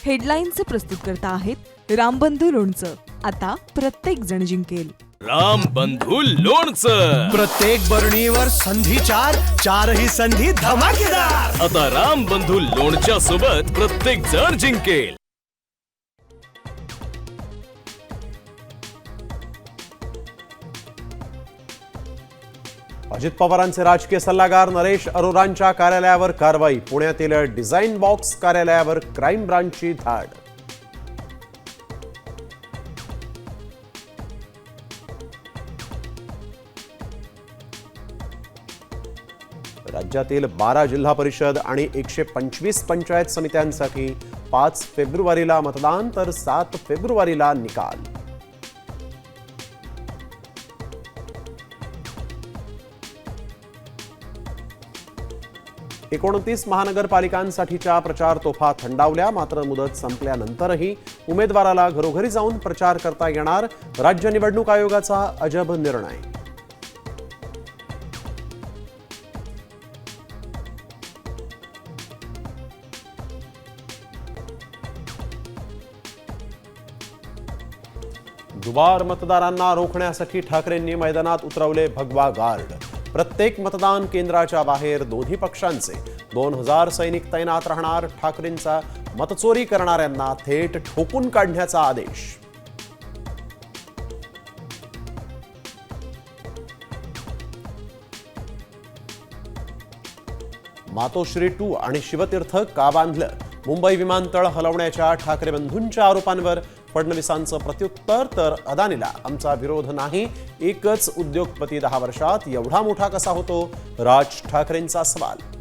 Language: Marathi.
हेडलाईनचे प्रस्तुतकर्ता आहेत रामबंधू लोणचं. आता प्रत्येक जण जिंकेल. रामबंधू लोणचं. प्रत्येक बरणीवर संधी चारही संधी धमाकेदार. आता रामबंधू लोणच्या सोबत प्रत्येक जण जिंकेल. अजित पवारांचे राजकीय सल्लागार नरेश अरोरांच्या कार्यालयावर कारवाई. पुण्यातील डिझाईन बॉक्स कार्यालयावर क्राईम ब्रांचची धाड. राज्यातील 12 जिल्हा परिषद आणि 125 पंचायत समित्यांसाठी 5 फेब्रुवारीला मतदान तर 7 फेब्रुवारीला निकाल. एकोणतीस महानगरपालिकांसाठीच्या प्रचार तोफा थंडावल्या. मात्र मुदत संपल्यानंतरही उमेदवाराला घरोघरी जाऊन प्रचार करता येणार. राज्य निवडणूक आयोगाचा अजब निर्णय. दुबार मतदारांना रोखण्यासाठी ठाकरेंनी मैदानात उतरवले भगवा गार्ड. प्रत्येक मतदान केंद्राच्या बाहेर दोन्ही पक्षांचे 2000 सैनिक तैनात राहणार. ठाकरेंचा मतचोरी करणाऱ्यांना थेट ठोकून काढण्याचा आदेश. मातोश्री 2 आणि शिवतीर्थ का बांधलं? मुंबई विमानतळ हलवण्याच्या ठाकरे बंधूंच्या आरोपांवर फडणवीसांचं प्रत्युत्तर. तर अदानीला आमचा विरोध नाही, एकच उद्योगपती 10 वर्षात एवढा मोठा कसा होतो? राज ठाकरेंचा सवाल.